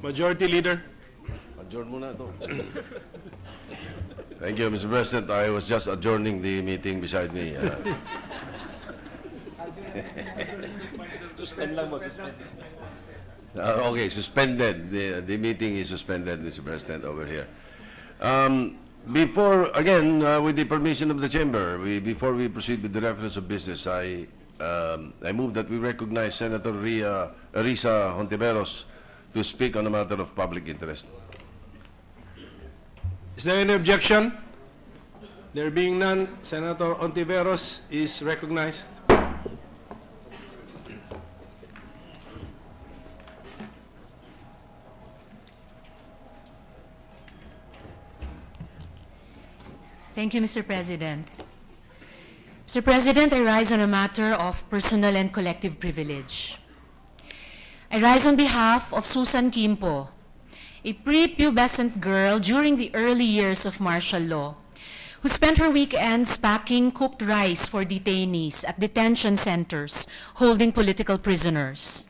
Majority Leader. Adjourn muna ito. Thank you, Mr. President. I was just adjourning the meeting beside me. Okay, suspended. The meeting is suspended, Mr. President, over here. With the permission of the chamber, before we proceed with the reference of business, I move that we recognize Senator Risa Hontiveros to speak on a matter of public interest. Is there any objection? There being none, Senator Hontiveros is recognized. Thank you, Mr. President. Mr. President, I rise on a matter of personal and collective privilege. I rise on behalf of Susan Quimpo, a prepubescent girl during the early years of martial law, who spent her weekends packing cooked rice for detainees at detention centers holding political prisoners.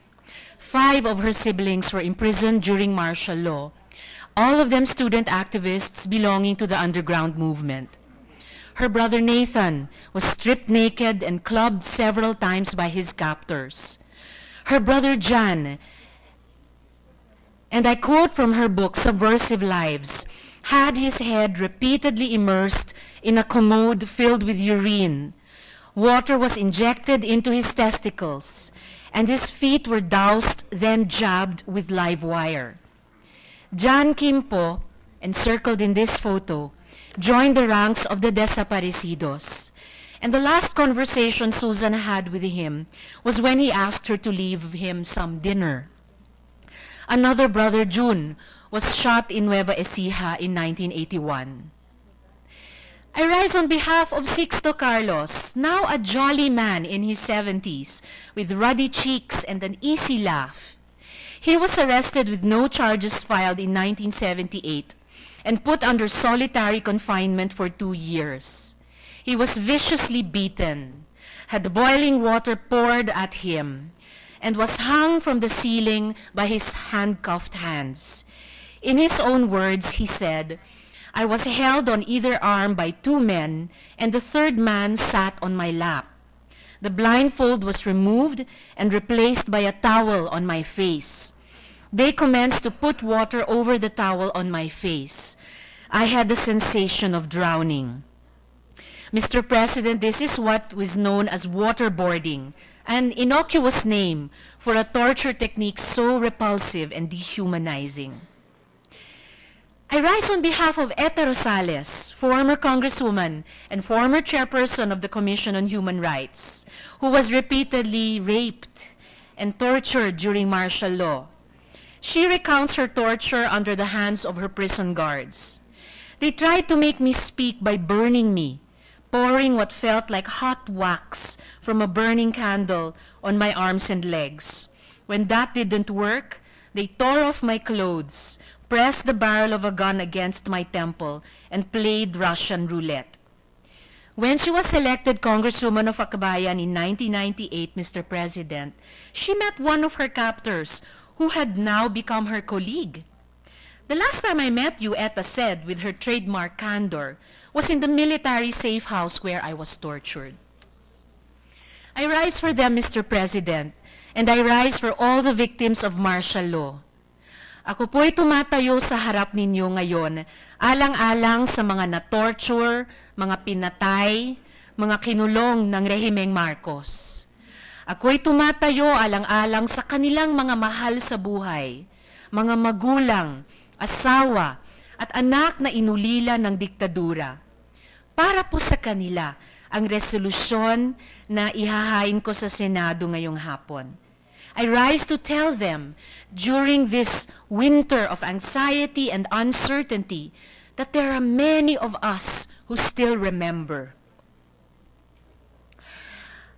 5 of her siblings were imprisoned during martial law, all of them student activists belonging to the underground movement. Her brother Nathan was stripped naked and clubbed several times by his captors. Her brother Jan, and I quote from her book, Subversive Lives, had his head repeatedly immersed in a commode filled with urine. Water was injected into his testicles, and his feet were doused, then jabbed with live wire. Jan Quimpo, encircled in this photo, joined the ranks of the desaparecidos. And the last conversation Susan had with him was when he asked her to leave him some dinner. Another brother, June, was shot in Nueva Ecija in 1981. I rise on behalf of Sixto Carlos, now a jolly man in his 70s, with ruddy cheeks and an easy laugh. He was arrested with no charges filed in 1978 and put under solitary confinement for 2 years. He was viciously beaten, had boiling water poured at him, and was hung from the ceiling by his handcuffed hands. In his own words, he said, "I was held on either arm by 2 men, and the 3rd man sat on my lap. The blindfold was removed and replaced by a towel on my face. They commenced to put water over the towel on my face. I had the sensation of drowning." Mr. President, this is what was known as waterboarding, an innocuous name for a torture technique so repulsive and dehumanizing. I rise on behalf of Eta Rosales, former Congresswoman and former chairperson of the Commission on Human Rights, who was repeatedly raped and tortured during martial law. She recounts her torture under the hands of her prison guards. "They tried to make me speak by burning me, pouring what felt like hot wax from a burning candle on my arms and legs. When that didn't work, they tore off my clothes, pressed the barrel of a gun against my temple, and played Russian roulette." When she was elected Congresswoman of Akbayan in 1998, Mr. President, she met one of her captors who had now become her colleague. "The last time I met you," Eta said with her trademark candor, "was in the military safe house where I was tortured." I rise for them, Mr. President, and I rise for all the victims of martial law. Ako po'y tumatayo sa harap ninyo ngayon, alang-alang sa mga na-torture, mga pinatay, mga kinulong ng rehimeng Marcos. Ako'y tumatayo alang-alang sa kanilang mga mahal sa buhay, mga magulang, asawa, at anak na inulila ng diktadura. Para po sa kanila ang resolusyon na ihahain ko sa Senado ngayong hapon. I rise to tell them during this winter of anxiety and uncertainty that there are many of us who still remember.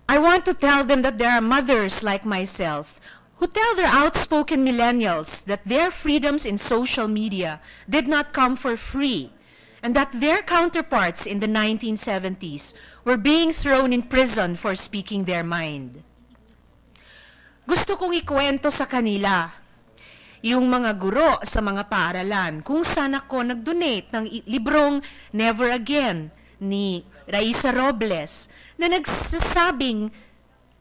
I want to tell them that there are mothers like myself who tell their outspoken millennials that their freedoms in social media did not come for free, and that their counterparts in the 1970s were being thrown in prison for speaking their mind. Gusto kong ikwento sa kanila Yung mga guro sa mga paaralan, kung saan ako nag-donate ng librong Never Again ni Raisa Robles na nagsasabing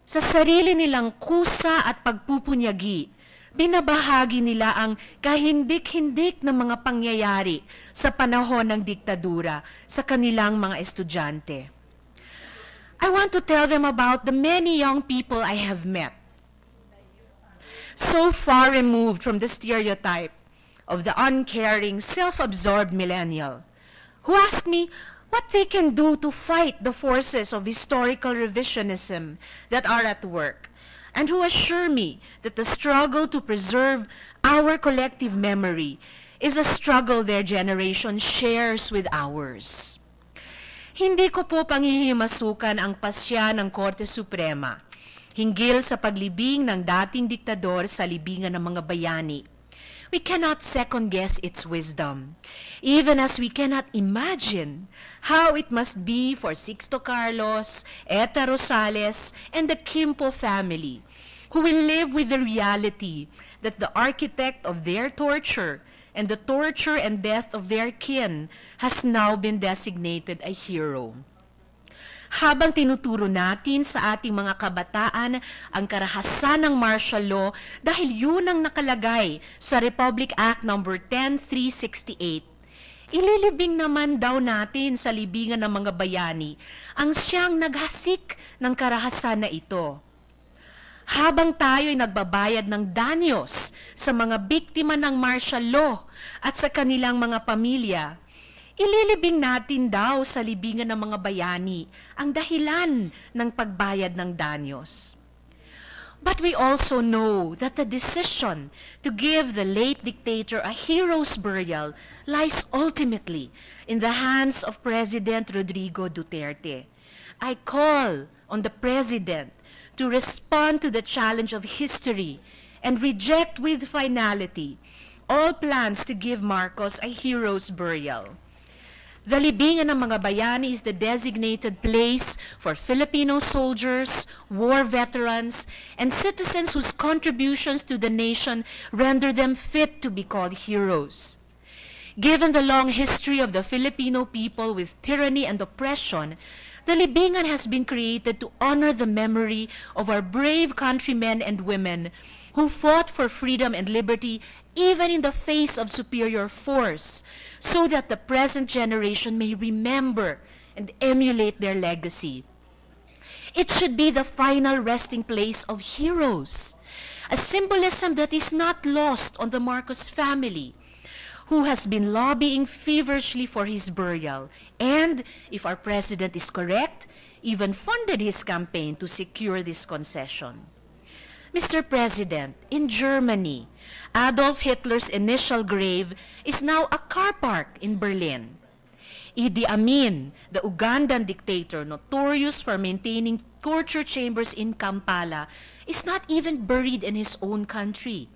sa sarili nilang kusa at pagpupunyagi, binabahagi nila ang kahindik-hindik na mga pangyayari sa panahon ng diktadura sa kanilang mga estudyante. I want to tell them about the many young people I have met, so far removed from the stereotype of the uncaring, self-absorbed millennial, who ask me what they can do to fight the forces of historical revisionism that are at work, and who assure me that the struggle to preserve our collective memory is a struggle their generation shares with ours. Hindi ko po panghihimasukan ang pasya ng Korte Suprema hinggil sa paglibing ng dating diktador sa libingan ng mga bayani. We cannot second-guess its wisdom, even as we cannot imagine how it must be for Sixto Carlos, Eta Rosales, and the Quimpo family, who will live with the reality that the architect of their torture and the torture and death of their kin has now been designated a hero. Habang tinuturo natin sa ating mga kabataan ang karahasan ng martial law dahil yun ang nakalagay sa Republic Act No. 10368, ililibing naman daw natin sa libingan ng mga bayani ang siyang naghasik ng karahasan na ito. Habang tayo'y nagbabayad ng danyos sa mga biktima ng martial law at sa kanilang mga pamilya, ililibing natin daw sa libingan ng mga bayani ang dahilan ng pagbayad ng danyos. But we also know that the decision to give the late dictator a hero's burial lies ultimately in the hands of President Rodrigo Duterte. I call on the President to respond to the challenge of history and reject with finality all plans to give Marcos a hero's burial. The libingan ng mga bayani is the designated place for Filipino soldiers, war veterans, and citizens whose contributions to the nation render them fit to be called heroes. Given the long history of the Filipino people with tyranny and oppression, the libingan has been created to honor the memory of our brave countrymen and women who fought for freedom and liberty even in the face of superior force, so that the present generation may remember and emulate their legacy. It should be the final resting place of heroes, a symbolism that is not lost on the Marcos family, who has been lobbying feverishly for his burial, and, if our president is correct, even funded his campaign to secure this concession. Mr. President, in Germany, Adolf Hitler's initial grave is now a car park in Berlin. Idi Amin, the Ugandan dictator notorious for maintaining torture chambers in Kampala, is not even buried in his own country.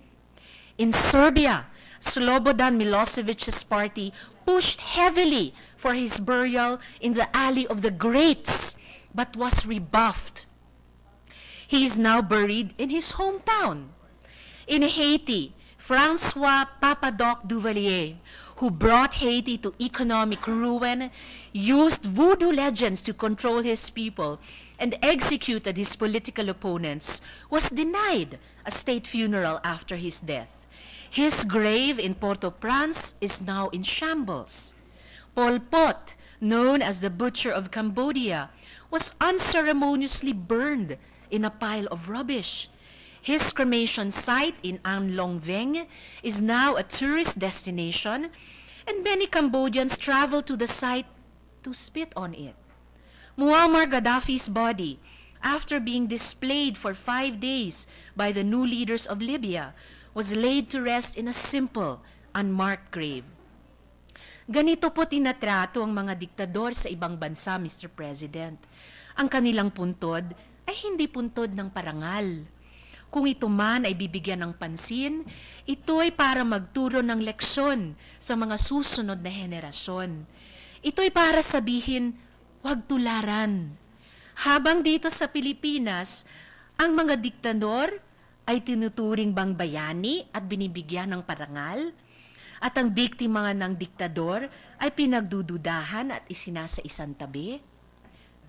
In Serbia, Slobodan Milosevic's party pushed heavily for his burial in the Alley of the Greats, but was rebuffed. He is now buried in his hometown. In Haiti, Francois Papadoc Duvalier, who brought Haiti to economic ruin, used voodoo legends to control his people, and executed his political opponents, was denied a state funeral after his death. His grave in Port-au-Prince is now in shambles. Pol Pot, known as the Butcher of Cambodia, was unceremoniously burned in a pile of rubbish. His cremation site in An Long Veng is now a tourist destination, and many Cambodians travel to the site to spit on it. Muammar Gaddafi's body, after being displayed for 5 days by the new leaders of Libya, was laid to rest in a simple, unmarked grave. Ganito po tinatrato ang mga diktador sa ibang bansa, Mr. President. Ang kanilang puntod ay hindi puntod ng parangal. Kung ito man ay bibigyan ng pansin, ito ay para magturo ng leksyon sa mga susunod na henerasyon. Ito ay para sabihin, huwag tularan. Habang dito sa Pilipinas, ang mga diktador ay tinuturing bang bayani at binibigyan ng parangal? At ang biktima ng diktador ay pinagdududahan at isinasa-isang tabi?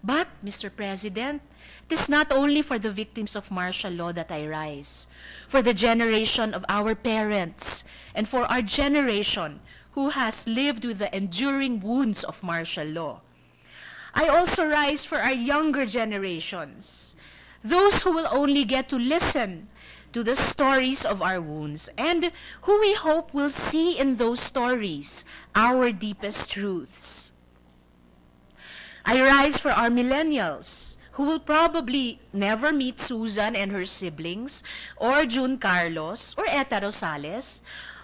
But, Mr. President, it is not only for the victims of martial law that I rise, for the generation of our parents, and for our generation who has lived with the enduring wounds of martial law. I also rise for our younger generations, those who will only get to listen to the stories of our wounds, and who we hope will see in those stories our deepest truths. I rise for our millennials, who will probably never meet Susan and her siblings, or June Carlos, or Eta Rosales,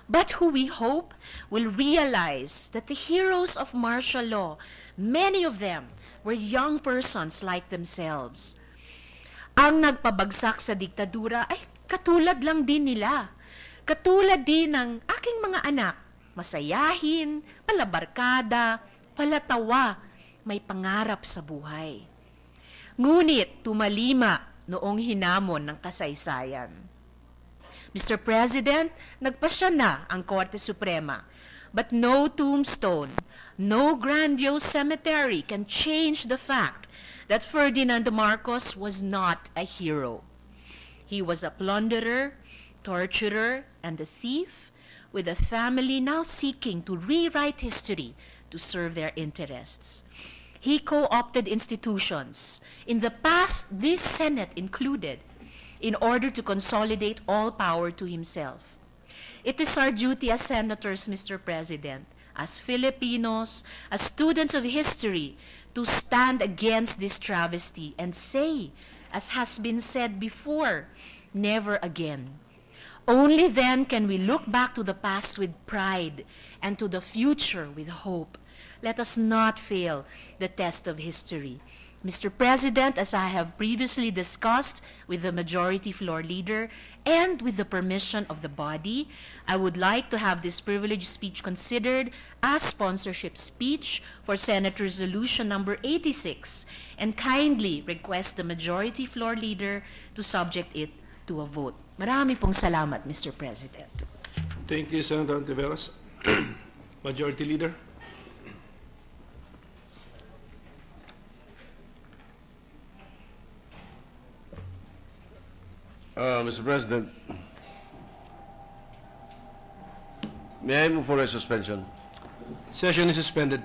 but who we hope will realize that the heroes of martial law, many of them were young persons like themselves. Ang nagpabagsak sa diktadura ay katulad lang din nila. Katulad din ng aking mga anak, masayahin, palabarkada, palatawa, may pangarap sa buhay. Ngunit tumalima noong hinamon ng kasaysayan. Mr. President, nagpasya na ang Korte Suprema, but no tombstone, no grandiose cemetery can change the fact that Ferdinand Marcos was not a hero. He was a plunderer, torturer, and a thief, with a family now seeking to rewrite history to serve their interests. He co-opted institutions, in the past this Senate included, in order to consolidate all power to himself. It is our duty as senators, Mr. President, as Filipinos, as students of history, to stand against this travesty and say, as has been said before, never again. Only then can we look back to the past with pride and to the future with hope. Let us not fail the test of history. Mr. President, as I have previously discussed with the Majority Floor Leader and with the permission of the body, I would like to have this privileged speech considered as sponsorship speech for Senate Resolution number 86 and kindly request the Majority Floor Leader to subject it to a vote. Marami pong salamat, Mr. President. Thank you, Senator Hontiveros. Majority Leader. Mr. President, may I move for a suspension? Session is suspended.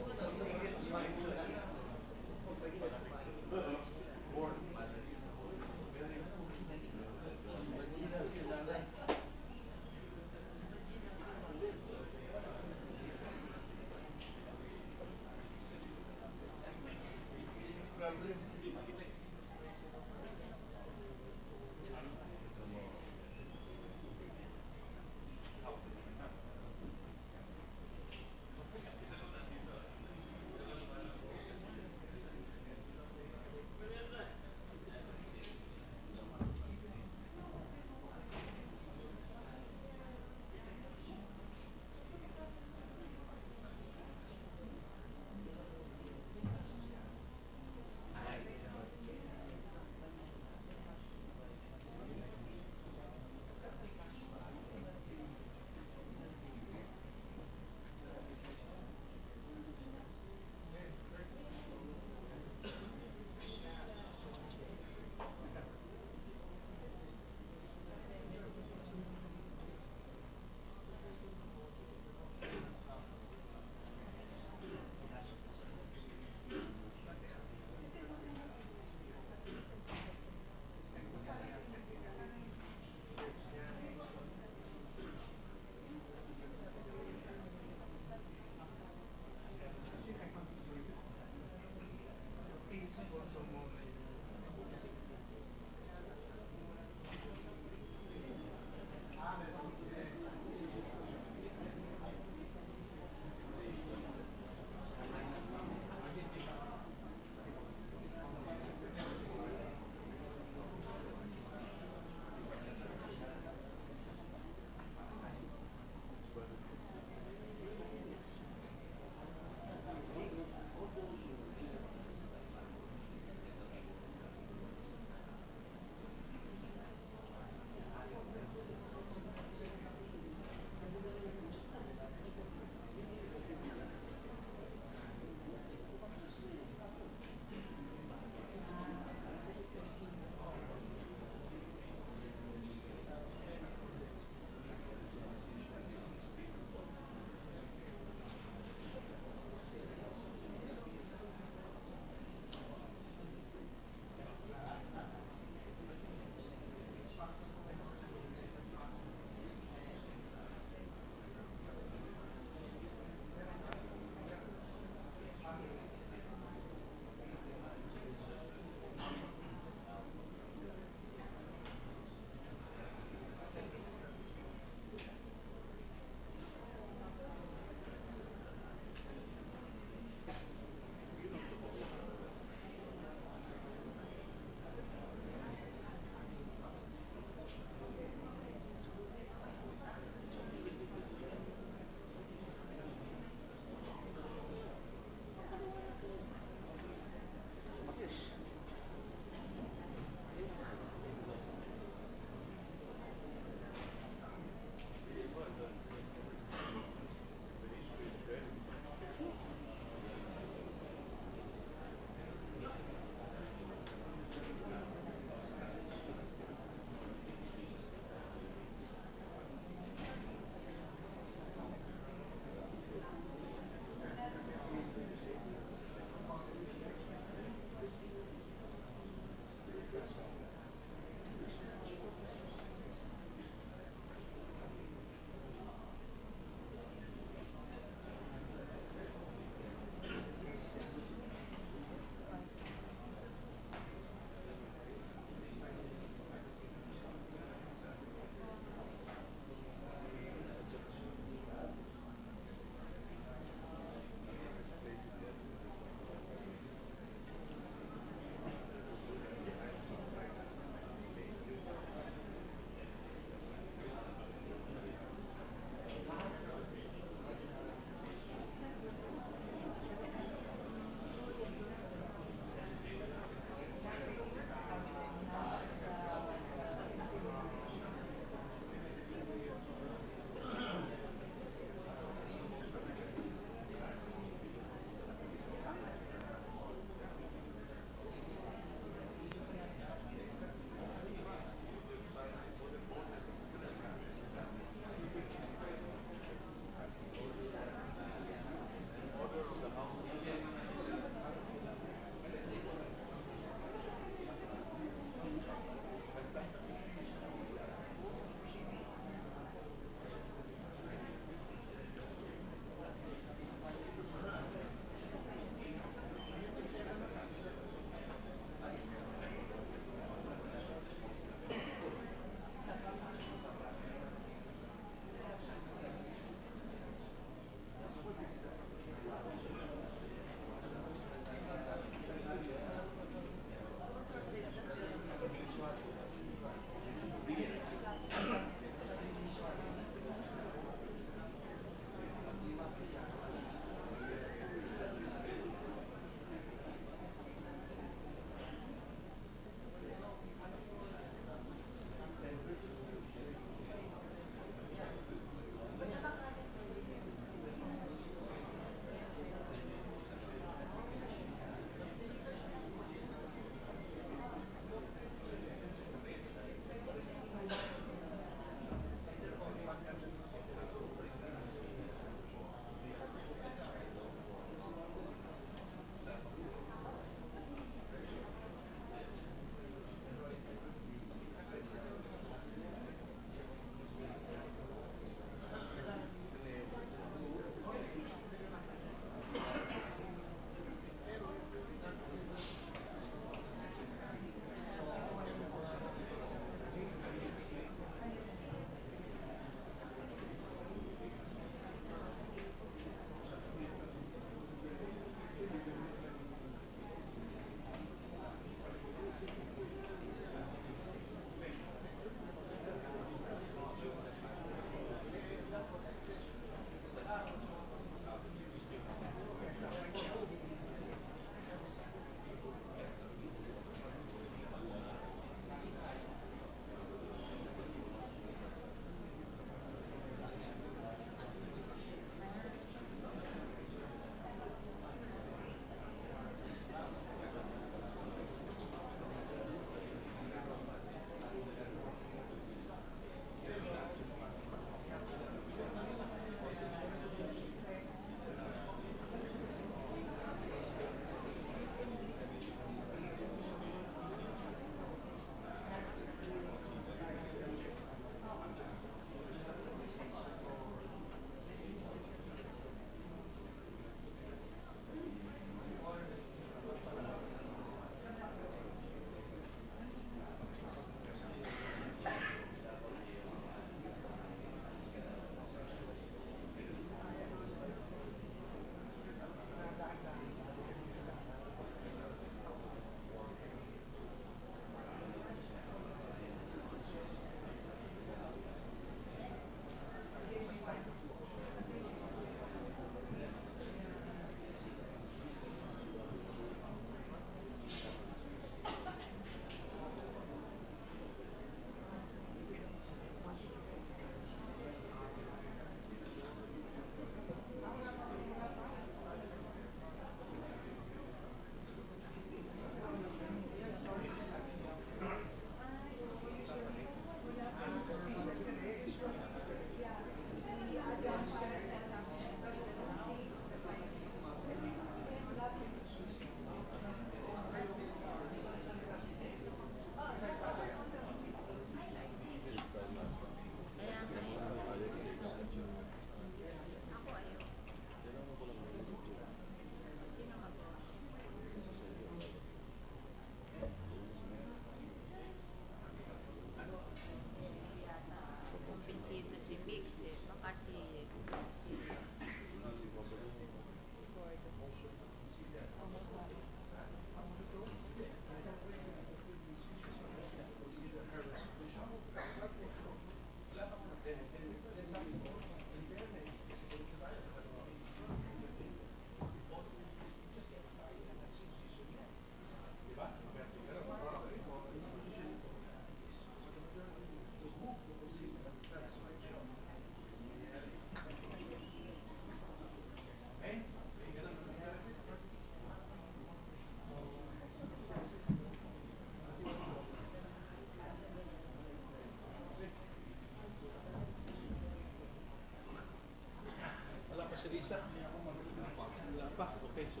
Lisa? Wala pa. Okay, so...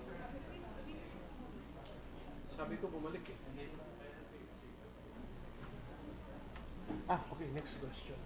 Sabi ko bumalik eh. Okay, next question.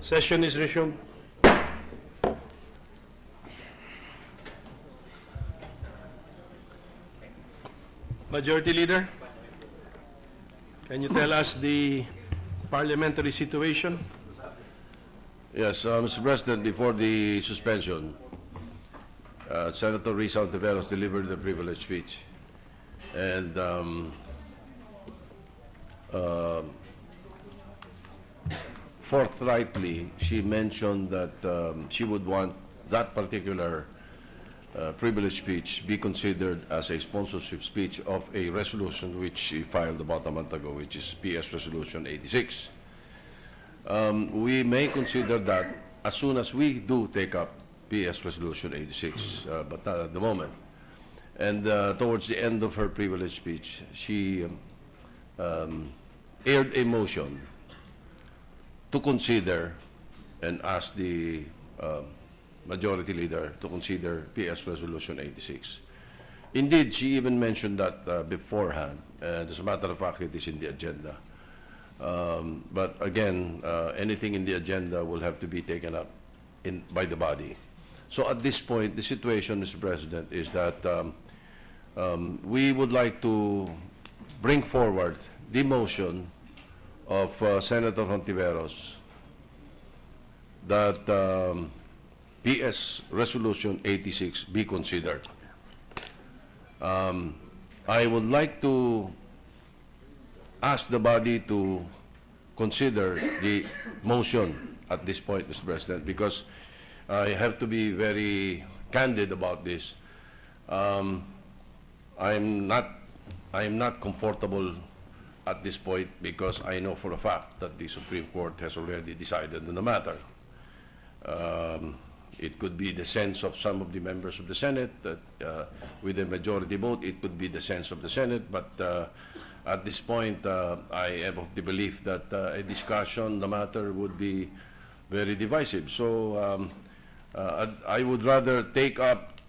Session is resumed. Majority Leader, can you tell us the parliamentary situation? Yes, Mr. President, before the suspension, Senator Risa Hontiveros delivered a privileged speech. And forthrightly, she mentioned that she would want that particular privileged speech be considered as a sponsorship speech of a resolution which she filed about a month ago, which is PS Resolution 86. We may consider that as soon as we do take up PS Resolution 86, but not at the moment. And towards the end of her privileged speech, she aired a motion to consider and ask the Majority Leader to consider PS Resolution 86. Indeed, she even mentioned that beforehand. As a matter of fact, it is in the agenda. But again, anything in the agenda will have to be taken up by the body. So at this point, the situation, Mr. President, is that we would like to bring forward the motion of Senator Hontiveros that PS Resolution 86 be considered. I would like to ask the body to consider the motion at this point, Mr. President, because I have to be very candid about this. I'm not comfortable at this point because I know for a fact that the Supreme Court has already decided on the matter. It could be the sense of some of the members of the Senate that with a majority vote, it could be the sense of the Senate, but at this point, I am of the belief that a discussion on the matter would be very divisive. So I would rather take up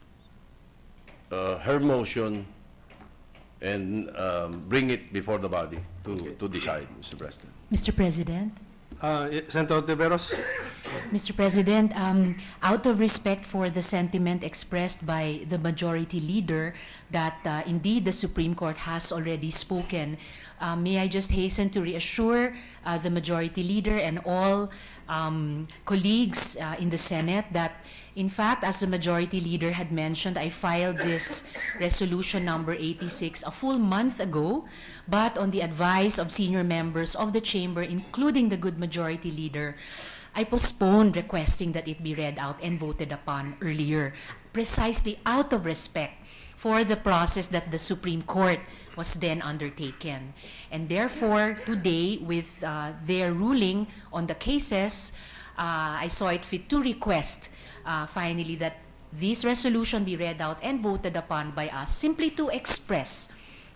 her motion and bring it before the body to decide, Mr. President. Mr. President? Senator Hontiveros? Mr. President, out of respect for the sentiment expressed by the majority leader that indeed the Supreme Court has already spoken, may I just hasten to reassure the majority leader and all colleagues in the Senate that, in fact, as the majority leader had mentioned, I filed this resolution number 86 a full month ago, but on the advice of senior members of the chamber, including the good majority leader, I postponed requesting that it be read out and voted upon earlier, precisely out of respect for the process that the Supreme Court was then undertaken. And therefore, today, with their ruling on the cases, I saw it fit to request, finally, that this resolution be read out and voted upon by us, simply to express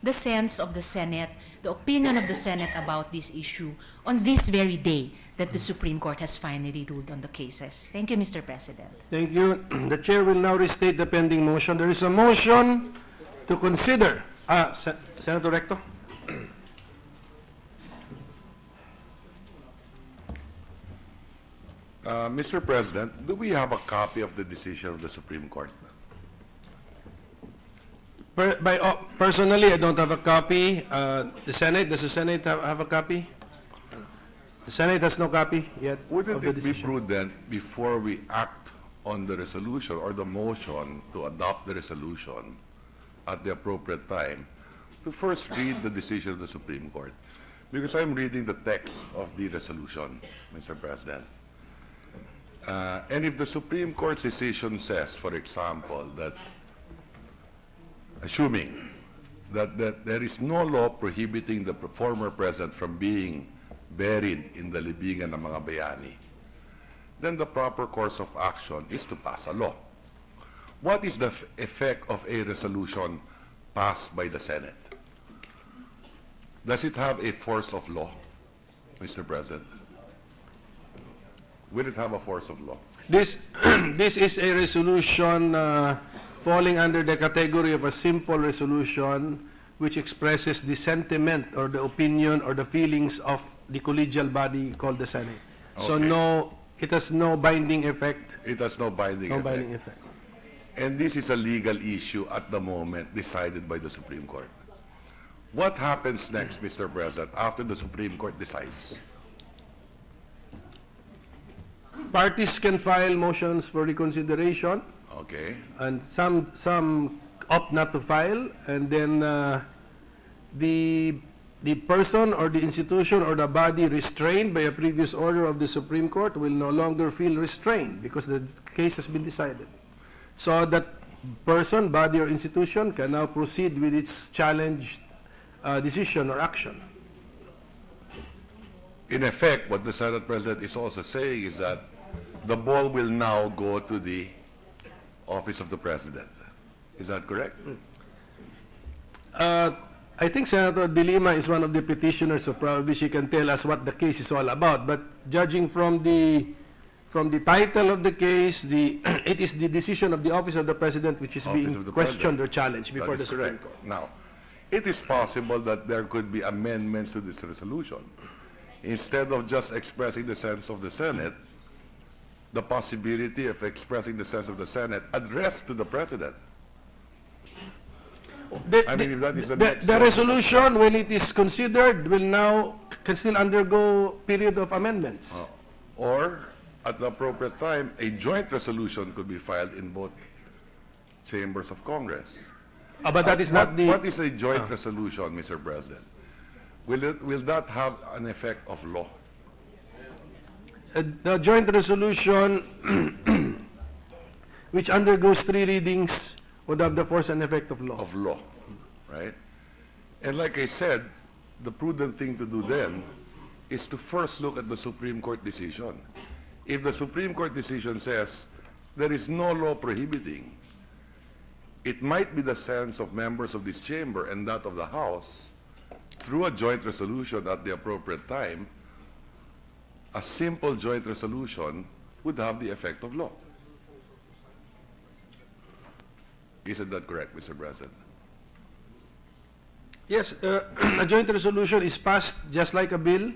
the sense of the Senate, the opinion of the Senate about this issue on this very day that the Supreme Court has finally ruled on the cases. Thank you, Mr. President. Thank you. The chair will now restate the pending motion. There is a motion to consider. Senator Recto? Mr. President, do we have a copy of the decision of the Supreme Court? Personally, I don't have a copy. Does the Senate have a copy? The Senate has no copy yet Wouldn't of the it be decision. prudent, before we act on the resolution or the motion to adopt the resolution at the appropriate time, to first read the decision of the Supreme Court? Because I'm reading the text of the resolution, Mr. President. And if the Supreme Court's decision says, for example, that assuming that there is no law prohibiting the former president from being buried in the libingan ng mga bayani, then the proper course of action is to pass a law. What is the effect of a resolution passed by the Senate? Does it have a force of law, Mr. President? Will it have a force of law? This is a resolution falling under the category of a simple resolution which expresses the sentiment or the opinion or the feelings of the collegial body called the Senate. So Okay. it has no binding effect. It has no binding effect. Binding effect. And this is a legal issue at the moment decided by the Supreme Court. What happens next, Mr. President, after the Supreme Court decides? Parties can file motions for reconsideration, Okay. and some opt not to file, and then the person or the institution or the body restrained by a previous order of the Supreme Court will no longer feel restrained because the case has been decided. So that person, body, or institution can now proceed with its challenged decision or action. In effect, what the Senate President is also saying is that the ball will now go to the office of the President. Is that correct? I think Senator De Lima is one of the petitioners, so probably she can tell us what the case is all about. But judging from the title of the case, it is the decision of the office of the President which is Office being of the questioned President. or challenged before That the is Supreme correct. Court. Now, it is possible that there could be amendments to this resolution. Instead of just expressing the sense of the Senate, the possibility of expressing the sense of the Senate addressed to the President. I mean, if that is the next The step. resolution, when it is considered, can still undergo period of amendments. Or, at the appropriate time, a joint resolution could be filed in both chambers of Congress. But that is not the... What is a joint resolution, Mr. President? Will that have an effect of law? The joint resolution, which undergoes 3 readings, would have the force and effect of law. Of law, right? And like I said, the prudent thing to do then is to first look at the Supreme Court decision. If the Supreme Court decision says there is no law prohibiting, it might be the sense of members of this chamber and that of the House, through a joint resolution at the appropriate time, a simple joint resolution would have the effect of law. Isn't that correct, Mr. President? Yes, a joint resolution is passed just like a bill,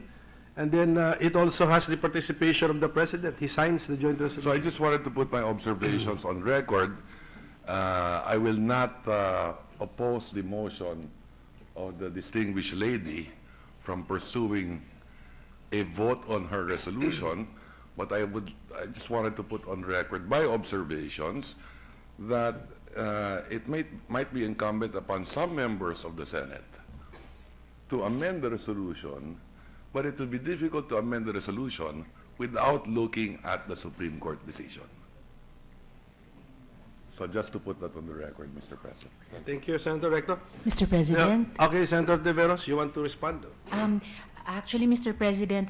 and then it also has the participation of the President. He signs the joint So I resolution. just wanted to put my observations on record. I will not oppose the motion of the distinguished lady from pursuing a vote on her resolution, but I just wanted to put on record my observations that it might be incumbent upon some members of the Senate to amend the resolution, but it will be difficult to amend the resolution without looking at the Supreme Court decision. So just to put that on the record, Mr. President. Thank you, Senator Recto. Mr. President. Yeah. Okay, Senator Hontiveros, you want to respond? Actually, Mr. President,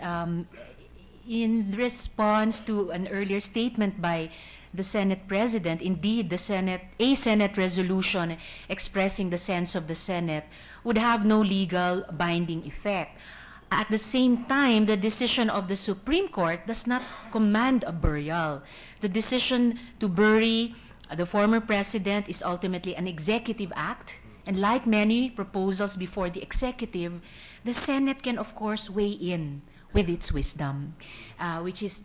in response to an earlier statement by the Senate President, indeed, a Senate resolution expressing the sense of the Senate would have no legal binding effect. At the same time, the decision of the Supreme Court does not command a burial. The decision to bury the former president is ultimately an executive act, and like many proposals before the executive, the Senate can, of course, weigh in with its wisdom, which is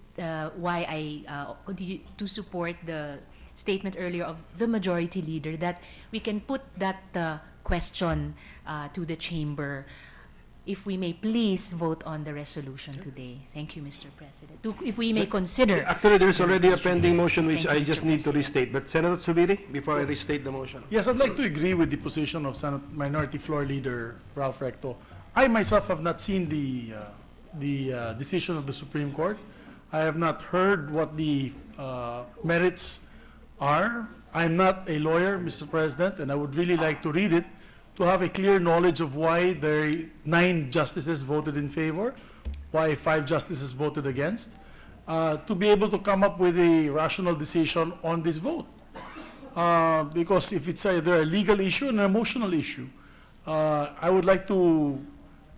why I continue to support the statement earlier of the majority leader that we can put that question to the chamber if we may please vote on the resolution today. Thank you, Mr. President. If we may consider. Actually, there's already a pending motion which Thank you, I just Mr. need to President. restate. But Senator Zubiri, before I restate the motion. Yes, I'd like to agree with the position of Senate Minority Floor Leader Ralph Recto. I myself have not seen the decision of the Supreme Court. I have not heard what the merits are. I'm not a lawyer, Mr. President, and I would really like to read it to have a clear knowledge of why the 9 justices voted in favor, why 5 justices voted against, to be able to come up with a rational decision on this vote. Because if it's either a legal issue and an emotional issue, I would like to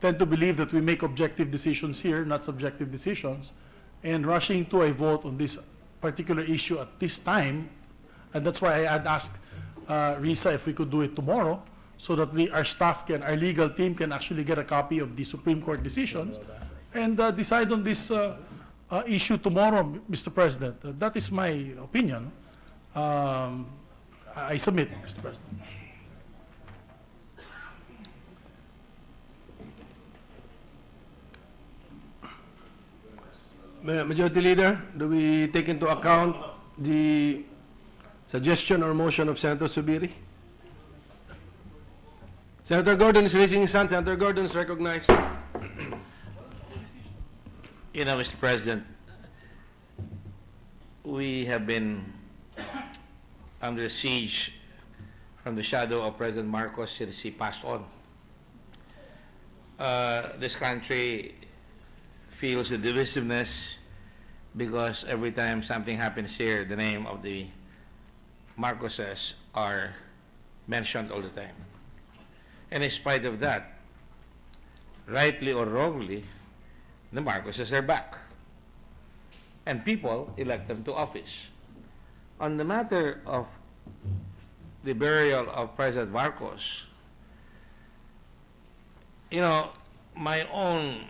tend to believe that we make objective decisions here, not subjective decisions, and rushing to a vote on this particular issue at this time, and that's why I had asked Risa if we could do it tomorrow, so that our staff our legal team can actually get a copy of the Supreme Court decisions and decide on this issue tomorrow, Mr. President. That is my opinion. I submit, Mr. President. Majority Leader, do we take into account the suggestion or motion of Senator Zubiri? Senator Gordon is raising his hand. Senator Gordon is recognized. You know, Mr. President, we have been under siege from the shadow of President Marcos since he passed on. This country feels the divisiveness because every time something happens here, the name of the Marcoses are mentioned all the time. And in spite of that, rightly or wrongly, the Marcoses are back. And people elect them to office. On the matter of the burial of President Marcos, you know, my own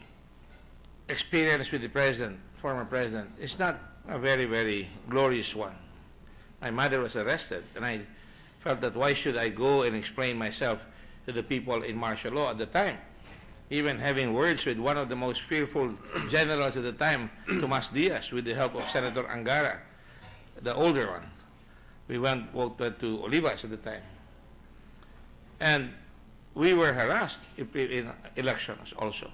experience with the president, former president, is not a very, very glorious one. My mother was arrested, and I felt that why should I go and explain myself to the people in martial law at the time, even having words with one of the most fearful generals at the time, Tomas Diaz, with the help of Senator Angara, the older one. We went to Olivas at the time. And we were harassed in elections also,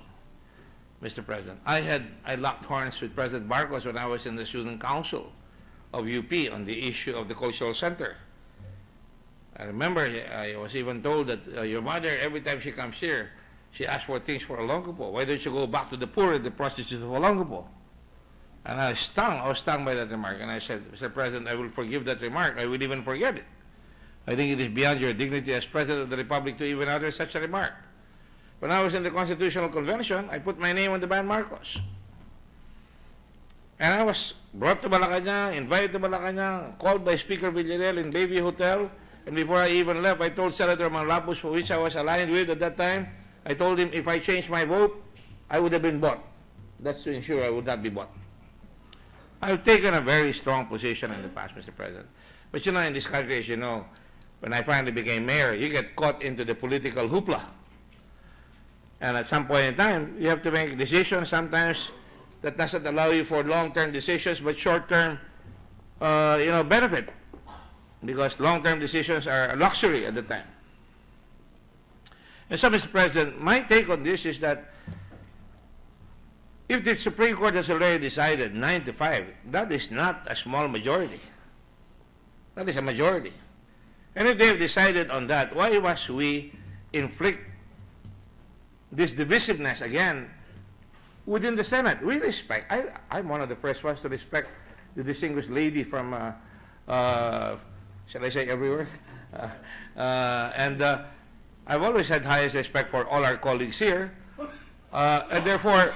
Mr. President. I locked horns with President Marcos when I was in the Student Council of UP on the issue of the Cultural Center. I remember I was even told that your mother, every time she comes here, she asks for things for Olongapo. Why don't you go back to the poor and the prostitutes of Olongapo? And I was stung by that remark. And I said, Mr. President, I will forgive that remark. I will even forget it. I think it is beyond your dignity as President of the Republic to even utter such a remark. When I was in the Constitutional Convention, I put my name on the ban Marcos. And I was brought to Malacanang, invited to Malacanang, called by Speaker Villarreal in Bayview Hotel, And before I even left, I told Senator Manlapus, for which I was aligned with at that time, I told him if I changed my vote, I would have been bought. That's to ensure I would not be bought. I've taken a very strong position in the past, Mr. President. But you know, in this country, as you know, when I finally became mayor, you get caught into the political hoopla. And at some point in time, you have to make decisions sometimes that doesn't allow you for long-term decisions, but short-term, benefit. Because long-term decisions are a luxury at the time. And so, Mr. President, my take on this is that if the Supreme Court has already decided 9-5, that is not a small majority. That is a majority. And if they have decided on that, why must we inflict this divisiveness again within the Senate? We respect. I'm one of the first ones to respect the distinguished lady from, shall I say everywhere? I've always had highest respect for all our colleagues here. And therefore,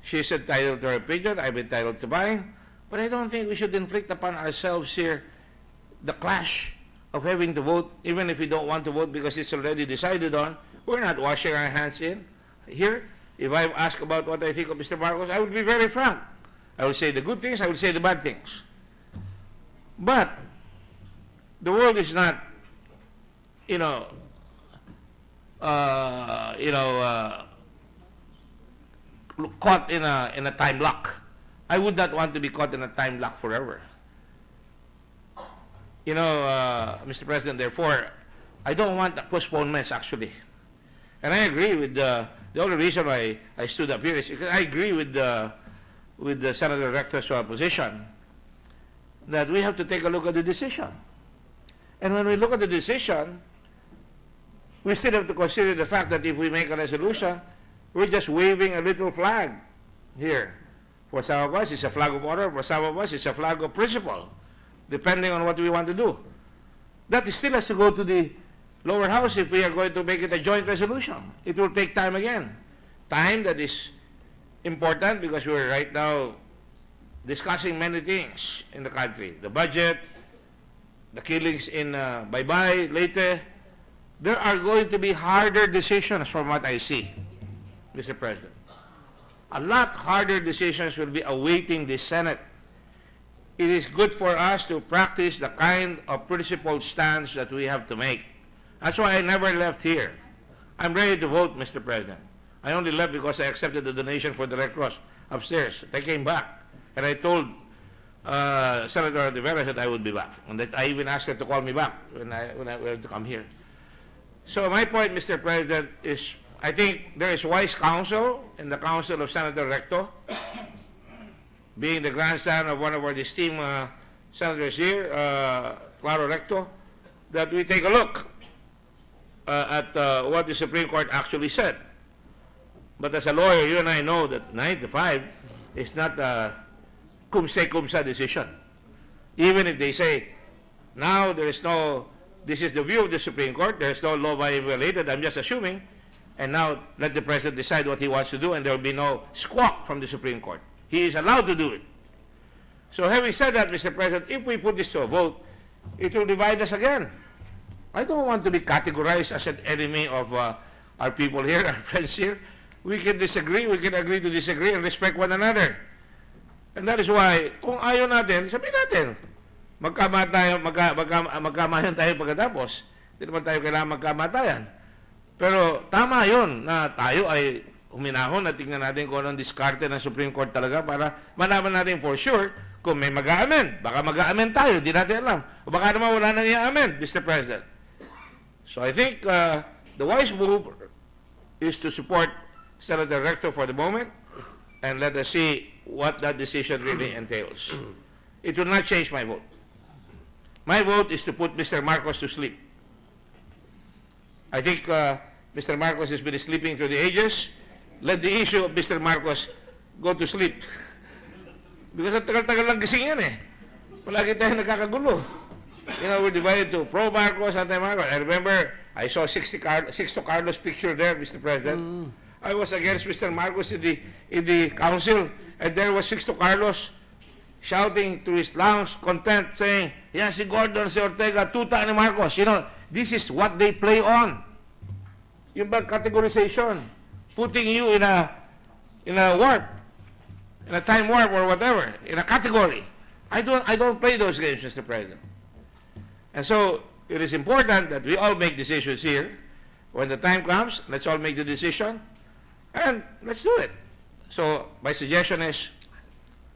she's entitled to her opinion, I'm entitled to mine. But I don't think we should inflict upon ourselves here the clash of having to vote, even if we don't want to vote because it's already decided on. We're not washing our hands in here. If I'm asked about what I think of Mr. Marcos, I would be very frank. I will say the good things, I will say the bad things. But the world is not, caught in a time lock. I would not want to be caught in a time lock forever. Mr. President, therefore, I don't want postponements, actually. And I agree with the only reason why I stood up here is because I agree with the Senator Rector's position that we have to take a look at the decision. And when we look at the decision, we still have to consider the fact that if we make a resolution, we're just waving a little flag here. For some of us, it's a flag of order. For some of us, it's a flag of principle, depending on what we want to do. That still has to go to the lower house if we are going to make it a joint resolution. It will take time again. Time that is important because we're right now discussing many things in the country. The budget, the killings in Baybay, Leyte. There are going to be harder decisions from what I see, Mr. President. A lot harder decisions will be awaiting the Senate. It is good for us to practice the kind of principled stance that we have to make. That's why I never left here. I'm ready to vote, Mr. President. I only left because I accepted the donation for the Red Cross upstairs. I came back, and I told Senator Hontiveros that I would be back, and that I even asked her to call me back when I had to come here. So my point, Mr. President, is I think there is wise counsel in the counsel of Senator Recto, being the grandson of one of our esteemed senators here, Claro Recto, that we take a look at what the Supreme Court actually said. But as a lawyer, you and I know that 9-5 is not a cum se cum sa decision. Even if they say, now there is no, this is the view of the Supreme Court, there is no law violated, I'm just assuming, and now let the President decide what he wants to do, and there will be no squawk from the Supreme Court. He is allowed to do it. So having said that, Mr. President, if we put this to a vote, it will divide us again. I don't want to be categorized as an enemy of our people here, our friends here. We can disagree, we can agree to disagree and respect one another. And that is why, kung ayaw natin, sabihin natin, magkamayan tayo pagkatapos. Hindi naman tayo kailangan magkamatayan. Pero tama yun na tayo ay huminahon at tingnan natin kung anong diskarte ng Supreme Court talaga para malaman natin for sure kung may mag-aamen. Baka mag-aamen tayo, di natin alam. O baka naman wala nang i-aamen, Mr. President. So I think the wise move is to support Senator Recto for the moment and let us see what that decision really entails. It will not change my vote. My vote is to put Mr. Marcos to sleep. I think Mr. Marcos has been sleeping through the ages. Let the issue of Mr. Marcos go to sleep. Because ang tagal-tagal lang gising yan eh. Palagi tayo nagkakagulo. You know, we're divided to pro-Marcos, anti-Marcos. I remember I saw Sixto Carlos picture there, Mr. President. I was against Mr. Marcos in the council, and there was Sixto Carlos shouting to his lungs content, saying, "Yan si Gordon, si Ortega, tuta ni Marcos." You know, this is what they play on. Yung bang categorization, putting you in a warp, in a time warp or whatever, in a category. I don't play those games, Mr. President. And so it is important that we all make decisions here. When the time comes, let's all make the decision, and let's do it. So my suggestion is,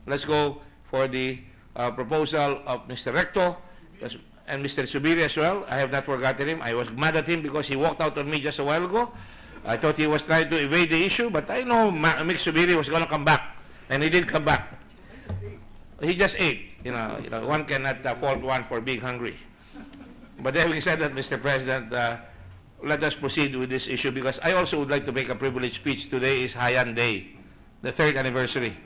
let's go for the proposal of Mr. Recto and Mr. Subiri as well. I have not forgotten him. I was mad at him because he walked out on me just a while ago. I thought he was trying to evade the issue, but I know Mr. Subiri was going to come back, and he did come back. He just ate. You know, one cannot fault one for being hungry. But having said that, Mr. President, let us proceed with this issue, because I also would like to make a privileged speech. Today is Haiyan Day, the 3rd anniversary.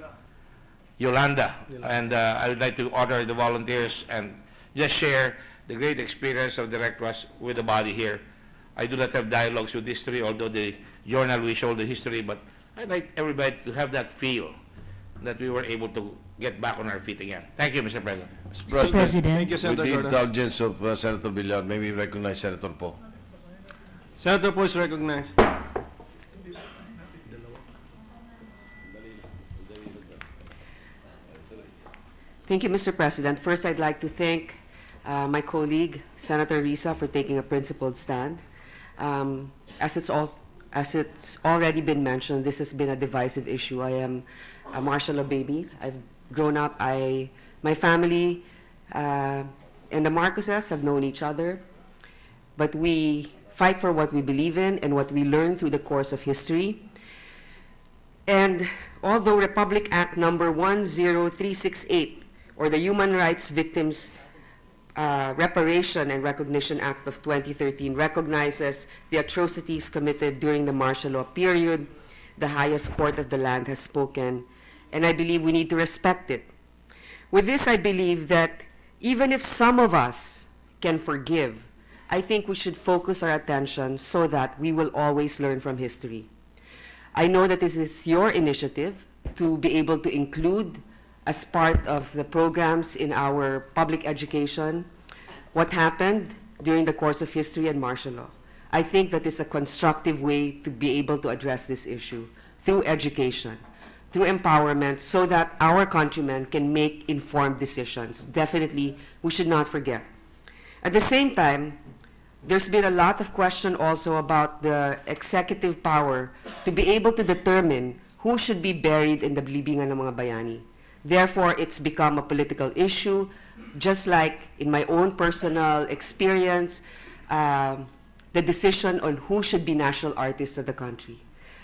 Yolanda. And I would like to honor the volunteers and just share the great experience of the directors with the body here. I do not have dialogues with history, although the journal will show the history, but I'd like everybody to have that feel that we were able to get back on our feet again. Thank you, Mr. President. Mr. President. Thank you, Senator With the Gordon. indulgence of Senator Villar, may we recognize Senator Poe. Senator Poe is recognized. Thank you, Mr. President. First, I'd like to thank my colleague, Senator Risa, for taking a principled stand. As it's already been mentioned, this has been a divisive issue. I am a martial law baby. I've grown up. My family and the Marcoses have known each other, but we fight for what we believe in and what we learn through the course of history. And although Republic Act number 10368, or the Human Rights Victims Reparation and Recognition Act of 2013, recognizes the atrocities committed during the martial law period, the highest court of the land has spoken, and I believe we need to respect it. With this, I believe that even if some of us can forgive, I think we should focus our attention so that we will always learn from history. I know that this is your initiative to be able to include as part of the programs in our public education what happened during the course of history and martial law. I think that is a constructive way to be able to address this issue through education, through empowerment, so that our countrymen can make informed decisions. Definitely, we should not forget. At the same time, there's been a lot of question also about the executive power to be able to determine who should be buried in the libingan ng mga bayani. Therefore, it's become a political issue, just like in my own personal experience, the decision on who should be national artists of the country.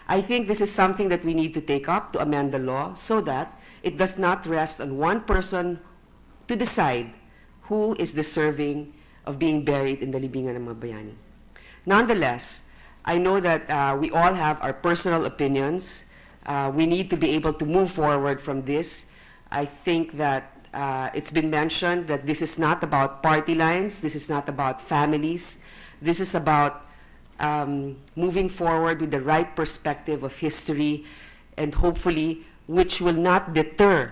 I think this is something that we need to take up to amend the law so that it does not rest on one person to decide who is deserving of being buried in the libingan ng mga bayani. Nonetheless, I know that we all have our personal opinions. We need to be able to move forward from this. I think that it's been mentioned that this is not about party lines, this is not about families, this is about moving forward with the right perspective of history, and hopefully which will not deter